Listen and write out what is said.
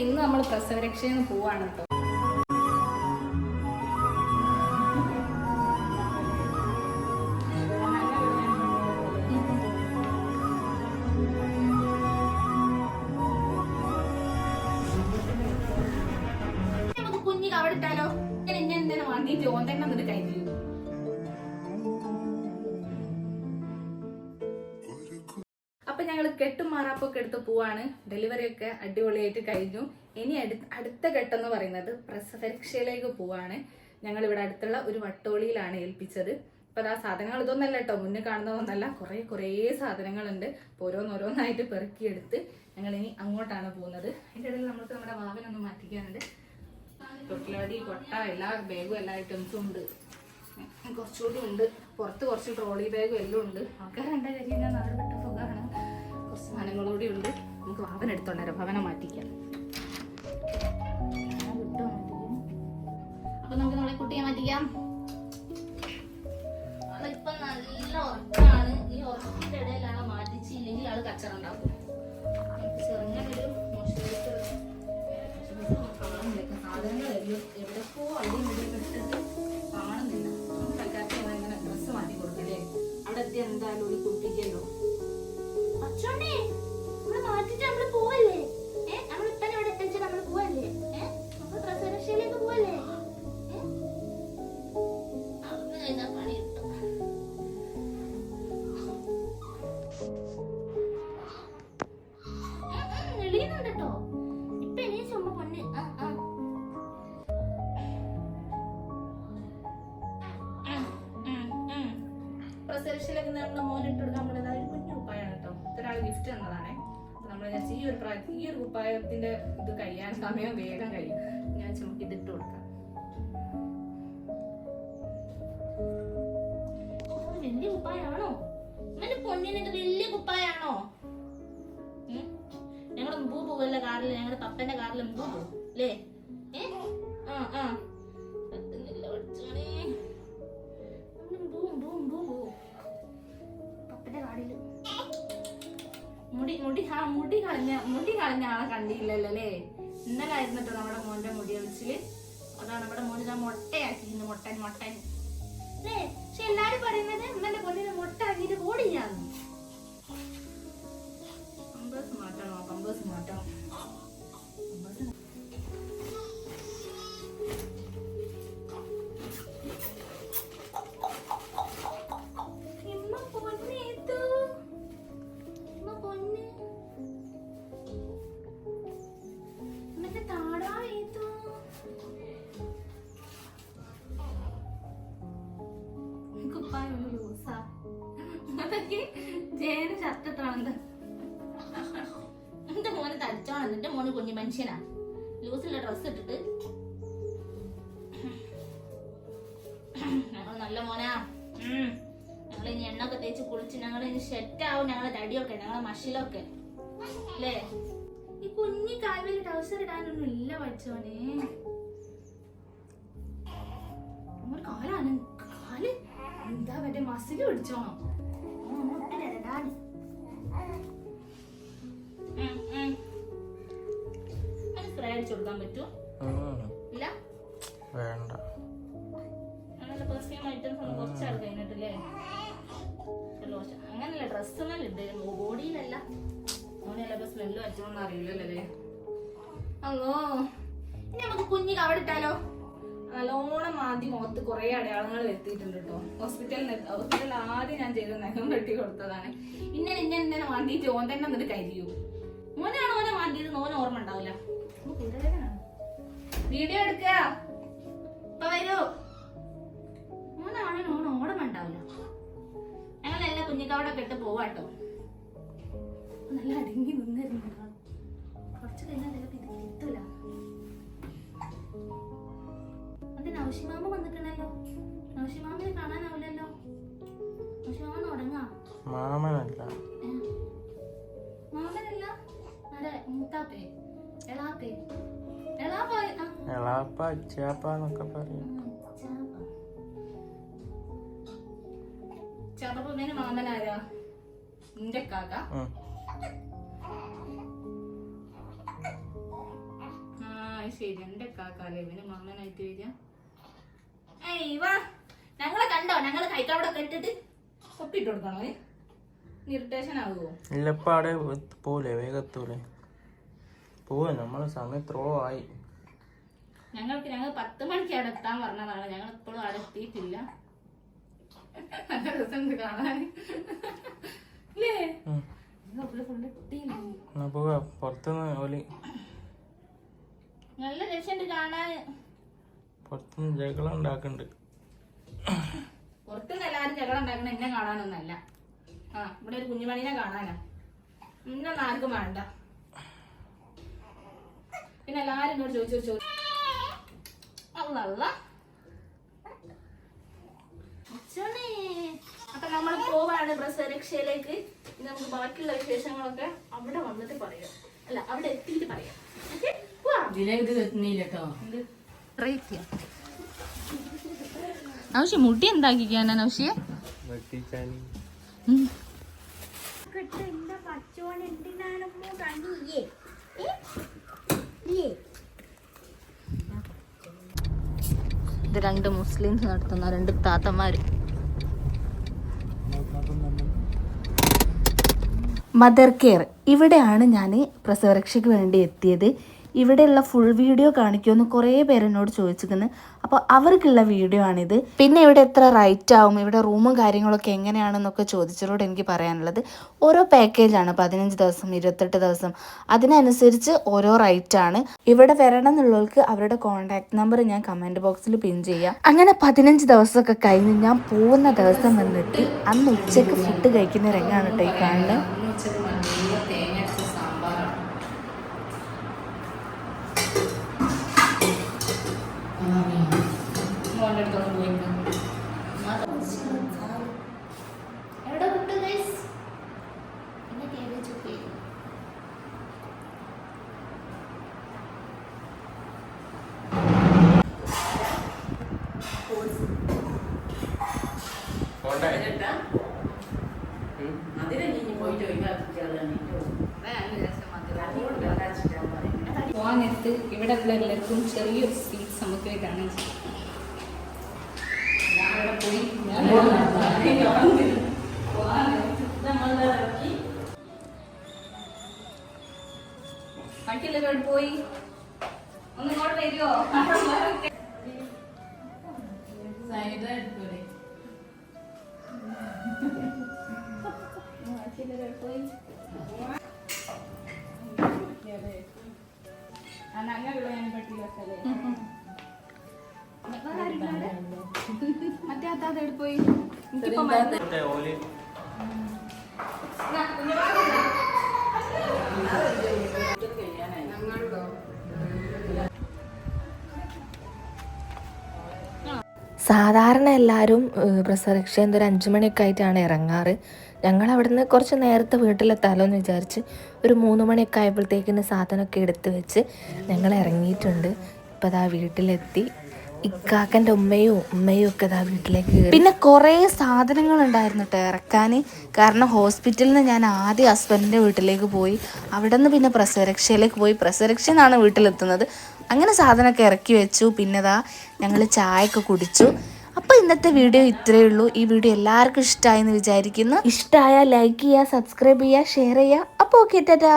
ഇന്ന് നമ്മൾ പ്രസവരക്ഷയിൽ പോവാണ് കേട്ടോ. കുഞ്ഞിക്ക് അവിടെ ഇട്ടാലോ? ഞാൻ ഇന്നെ എന്തിനാ വാങ്ങിയിട്ട് ഓൻ തന്നെ എന്നിട്ട് കഴിക്കും. അപ്പൊ ഞങ്ങൾ കെട്ടും മാറാപ്പൊക്കെ എടുത്ത് പോവാണ്. ഡെലിവറി ഒക്കെ അടിപൊളിയായിട്ട് കഴിഞ്ഞു. ഇനി അടുത്ത ഘട്ടം എന്ന് പറയുന്നത് പ്രസവരക്ഷയിലേക്ക് പോവാണ്. ഞങ്ങൾ ഇവിടെ അടുത്തുള്ള ഒരു വട്ടോളിയിലാണ് ഏൽപ്പിച്ചത്. അപ്പൊ ആ സാധനങ്ങൾ ഇതൊന്നല്ല കേട്ടോ, മുന്നേ കാണുന്നതൊന്നല്ല, കുറേ സാധനങ്ങളുണ്ട്. അപ്പൊ ഓരോന്നായിട്ട് പെറുക്കിയെടുത്ത് ഞങ്ങൾ ഇനി അങ്ങോട്ടാണ് പോകുന്നത്. അതിൻ്റെ ഇടയിൽ നമുക്ക് നമ്മുടെ വാവനൊന്ന് മാറ്റിക്കാനുണ്ട്. തൊട്ടിലാടി കൊട്ട എല്ലാ ബാഗും എല്ലാ ഐറ്റംസും ഉണ്ട്. കുറച്ചുകൂടി ഉണ്ട്. പുറത്ത് കുറച്ച് ട്രോളി ബാഗും എല്ലാം ഉണ്ട്. ആൾക്കാർ കണ്ട കാര്യം ഞാൻ നാളെ വിട്ട സുഖമാണ്. കുറച്ച് സാധനങ്ങളൂടി ഉണ്ട്. നമുക്ക് ഭാവന എടുത്തോണ്ടേ ഭവനെ മാറ്റിക്കാം. അപ്പൊ നമുക്ക് നമ്മളെ കുട്ടിയെ മാറ്റിക്കാം. ആളിപ്പം നല്ല ഉറക്കാണ്. ഈ ഉറക്കിന്റെ ഇടയിൽ ആളെ മാറ്റിച്ചില്ലെങ്കിൽ ആള് കച്ചറുണ്ടാക്കും. ചെറുങ്ങനൊരു സാധനങ്ങളെല്ലാം എവിടെപ്പോ അടിയും ഇടിയും ഇട്ടിട്ട് കാണുന്നില്ല. ഇങ്ങനെ ഡ്രസ്സ് മാറ്റി കൊടുക്കലേ. അവിടെ എത്തി എന്തായാലും ഒരു കുട്ടിക്കല്ലോ. മാറ്റിട്ട് നമ്മള് പോവല്ലേ? നമ്മളിപ്പനെ ഇവിടെ എത്തിച്ച നമ്മള് പോവല്ലേ? നമ്മള് പ്രസവരക്ഷയിലേക്ക് പോവല്ലേ? പണി കിട്ടും. എളിയുന്നുണ്ട് കേട്ടോ. ഇപ്പൊ എണീ ചുമ പൊന്ന്. പ്രസവരക്ഷയിലേക്ക് നമ്മുടെ മോനിട്ട് കൊടുക്കാൻ പറ്റുന്ന ഒരു കുഞ്ഞു കുപ്പായാണ് കേട്ടോ. ഒരാൾ ഗിഫ്റ്റ് തന്നതാണേ. നമ്മൾ വിചാരിച്ചു ഈ ഒരു കുപ്പായത്തിന്റെ ഇത് കഴിയാൻ സമയം വേഗം കഴിയും. ഞാൻ നമുക്ക് ഇതിട്ട് കൊടുക്കാം. വലിയ കുപ്പായാണോ? എന്റെ പൊന്നിനത് വലിയ കുപ്പായാണോ? ഞങ്ങള് മുമ്പ് പോവല്ല കാറിൽ, ഞങ്ങളുടെ പപ്പന്റെ കാറിൽ മുമ്പ് പോകും അല്ലേ? പറ്റുന്നില്ല പഠിച്ചോണേ. പപ്പന്റെ കാറില് മുടി കളഞ്ഞ ആളെ കണ്ടില്ലല്ലോ അല്ലേ? ഇന്നലെ ആയിരുന്നിട്ടോ നമ്മുടെ മോന്റെ മുടി ഒളിച്ചില്. അതാണ് നമ്മുടെ മോന് ഞാൻ മുട്ടയാക്കിയിരുന്നു. മുട്ടൻ അല്ലേ? പക്ഷെ എല്ലാരും പറയുന്നത് എന്നെ പൊന്നിന് മുട്ട ആക്കിയിട്ട് ഓടില്ലാന്ന്. പമ്പേഴ്സ് മാറ്റണം. ജയന് ഷർട്ടിട്ടാണ്. എന്റെ മോനെ തടിച്ചോണം. എന്റെ മോന് കുഞ്ഞു മനുഷ്യനാ. ലൂസിലുള്ള ഡ്രസ് ഇട്ടിട്ട് ഞങ്ങൾ നല്ല മോനാ. ഞങ്ങൾ ഇനി എണ്ണൊക്കെ തേച്ച് കുളിച്ച് ഞങ്ങൾ ഇനി സെറ്റാവും. ഞങ്ങളെ തടിയൊക്കെ ഞങ്ങളെ മഷിലൊക്കെ അല്ലേ? ഈ കുഞ്ഞി കാൽവയിൽ ട്രൗസർ ഇടാനൊന്നും ഇല്ല പഠിച്ചോനെ. കാലാണ് കാല് എന്താ മറ്റേ മസില് പിടിച്ചോണം. സ്പ്രേ അടിച്ചു കൊടുക്കാൻ പറ്റുമോ? ഇല്ല, വേണ്ട. അങ്ങനെയുള്ള പെർഫ്യൂം ഐറ്റംസ് ഒന്നും കുറച്ചാൾ കഴിഞ്ഞിട്ടില്ലേ? ലോഷൻ അങ്ങനെയല്ല, ഡ്രസ്സൊന്നുമില്ല, ബോഡിയിലല്ല. മോനെല്ലാം സ്മെല്ലും അടിച്ചോന്നും അറിയില്ലല്ലേ? അല്ലോ, ഇനി നമുക്ക് കുഞ്ഞിക്ക് അവിടെ ഇട്ടാലോ? നല്ലോണം മാന്തി മുഖത്ത് കുറെ അടയാളങ്ങൾ വരുത്തിയിട്ടുണ്ട് കേട്ടോ. ഹോസ്പിറ്റലിൽ ആദ്യം ഞാൻ ചെയ്ത് നഖം വെട്ടി കൊടുത്തതാണ്. ഇന്നെ മാന്തിയിട്ട് ഓൻ തന്നെ എന്നിട്ട് കരിയൂ. മോനാണ് ഓനെ മാന്തിയത്. ഓൻ ഓർമ്മ ഉണ്ടാവില്ല. വീഡിയോ എടുക്ക ഇപ്പൊ വരൂ. മോനാണ് ഓൻ ഓർമ്മ ഉണ്ടാവില്ല. ഞങ്ങളെല്ലാം കുഞ്ഞിക്കവിടെ കെട്ട് പോവാട്ടോ. നല്ല അടങ്ങി നിന്നിരുന്നു. കുറച്ച് കഴിഞ്ഞാൽ ഇത് കിട്ടൂല. നൗഷിമാമ വന്നിട്ടുണ്ടല്ലോ. നൗഷിമാമിനെ കാണാനാവില്ലല്ലോ. നൗഷിമാമ തുടങ്ങാ. മാമനല്ല അതെ, മൂത്താപ്പേ എളാപ്പേ എളാപ്പ അച്ചാപ്പന്നൊക്കെ പറയും. ചെറുപ്പമേന് മാമനാരാ? നിന്റെ കാക്ക. ശരി എന്റെ കാക്കാലേ ഇവന് മമ്മനായിട്ട് വരിക. ഏയ് വാ, ഞങ്ങളെ കണ്ടോ? ഞങ്ങള് കൈക്കവിടെ കെട്ടിട്ട് ഒപ്പിട്ട് കൊടുക്കണോ? ഇറിറ്റേഷൻ ആവുമോ? ഇല്ലപ്പാടെ പോലെ വേഗത്തൂലെ പോവാ. നമ്മളെ സമയം ത്രോ ആയി. ഞങ്ങൾ 10 മണിക്ക് അവിടെ എത്താൻ പറഞ്ഞതാണ്. ഞങ്ങൾ ഇപ്പോഴും അവിടെ എത്തിയിട്ടില്ല. നല്ല രസമുണ്ട് കാണാൻ. പോവാ പുറത്തുനിന്ന് ഓലി നല്ല രസമുണ്ട് കാണാൻ. പുറത്തുനിന്ന് ജഗളം ഉണ്ടാക്കുന്നുണ്ട്. പുറത്തുനിന്ന് എല്ലാരും ജഗളം ഉണ്ടാക്കണ എന്നെ കാണാനൊന്നല്ല. ഇവിടെ ഒരു കുഞ്ഞുമണീനെ കാണാനാ. ഇന്നൊന്നും ആർക്കും വേണ്ട. പിന്നെ എല്ലാരും എന്നോട് ചോദിച്ചു അല്ല. അപ്പൊ നമ്മൾ പോവാണ് പ്രസവരക്ഷയിലേക്ക്. നമുക്ക് ബാക്കിയുള്ള വിശേഷങ്ങളൊക്കെ അവിടെ വന്നിട്ട് പറയാം. അല്ല, അവിടെ എത്തിയിട്ട് പറയാം. നൗഷി മുടി എന്താക്കിക്കാനാ നൗഷിയെ? ഇത് 2 മുസ്ലിംസ് നടത്തുന്ന 2 താത്തമാര്. Mother care. ഇവിടെയാണ് ഞാൻ പ്രസവരക്ഷയ്ക്ക് വേണ്ടി എത്തിയത്. ഇവിടെയുള്ള ഫുൾ വീഡിയോ കാണിക്കുമെന്ന് കുറേ പേരെന്നോട് ചോദിച്ചിരിക്കുന്നു. അപ്പോൾ അവർക്കുള്ള വീഡിയോ ആണിത്. പിന്നെ ഇവിടെ എത്ര റൈറ്റ് ആവും, ഇവിടെ റൂമും കാര്യങ്ങളൊക്കെ എങ്ങനെയാണെന്നൊക്കെ ചോദിച്ചവരോട് എനിക്ക് പറയാനുള്ളത്, ഓരോ പാക്കേജാണ്. 15 ദിവസം, 28 ദിവസം, അതിനനുസരിച്ച് ഓരോ റൈറ്റാണ്. ഇവിടെ വരണം എന്നുള്ളവർക്ക് അവരുടെ കോൺടാക്ട് നമ്പർ ഞാൻ കമൻറ്റ് ബോക്സിൽ പിൻ ചെയ്യാം. അങ്ങനെ 15 ദിവസമൊക്കെ കഴിഞ്ഞ് ഞാൻ പോകുന്ന ദിവസം വന്നിട്ട് അന്ന് ഉച്ചയ്ക്ക് ഫുഡ് കഴിക്കുന്ന രംഗമാണ് കേട്ടോ ഈ കാണുന്നത്. പോകാനെടുത്ത് ഇവിടെ ഉള്ള എല്ലാവർക്കും ചെറിയൊരു സ്വീറ്റ് നമുക്കായിട്ടാണ്. ബാക്കിയുള്ളവരോട് പോയി ഒന്ന് ഇങ്ങോട്ട് വരുമോ? പോയി മറ്റേ അത്താതെവിടെ പോയി? സാധാരണ എല്ലാവരും പ്രസവരക്ഷ എന്തൊരു 5 മണിയൊക്കെ ആയിട്ടാണ് ഇറങ്ങാറ്. ഞങ്ങൾ അവിടുന്ന് കുറച്ച് നേരത്തെ വീട്ടിലെത്താമല്ലോ എന്ന് വിചാരിച്ച് ഒരു 3 മണിയൊക്കെ ആയപ്പോഴത്തേക്കിന് സാധനമൊക്കെ എടുത്ത് വെച്ച് ഞങ്ങൾ ഇറങ്ങിയിട്ടുണ്ട്. ഇപ്പം അതാ വീട്ടിലെത്തി. ഇക്കാക്കൻ്റെ ഉമ്മയും ഒക്കെ അതാ വീട്ടിലേക്ക് കയറി. പിന്നെ കുറേ സാധനങ്ങളുണ്ടായിരുന്നു കേട്ടോ ഇറക്കാൻ. കാരണം ഹോസ്പിറ്റലിൽ നിന്ന് ഞാൻ ആദ്യം ഹസ്ബൻഡിൻ്റെ വീട്ടിലേക്ക് പോയി, അവിടെ നിന്ന് പിന്നെ പ്രസവരക്ഷയിലേക്ക് പോയി, പ്രസവരക്ഷയിൽ നിന്നാണ് വീട്ടിലെത്തുന്നത്. അങ്ങനെ സാധനമൊക്കെ ഇറക്കി വെച്ചു. പിന്നെ അതാ ഞങ്ങൾ ചായയൊക്കെ കുടിച്ചു. അപ്പോൾ ഇന്നത്തെ വീഡിയോ ഇത്രയേ ഉള്ളൂ. ഈ വീഡിയോ എല്ലാവർക്കും ഇഷ്ടമായെന്ന് വിചാരിക്കുന്നു. ഇഷ്ടമായാൽ ലൈക്ക് ചെയ്യുക, സബ്സ്ക്രൈബ് ചെയ്യുക, ഷെയർ ചെയ്യുക. അപ്പോൾ ഓക്കെ ടാറ്റാ.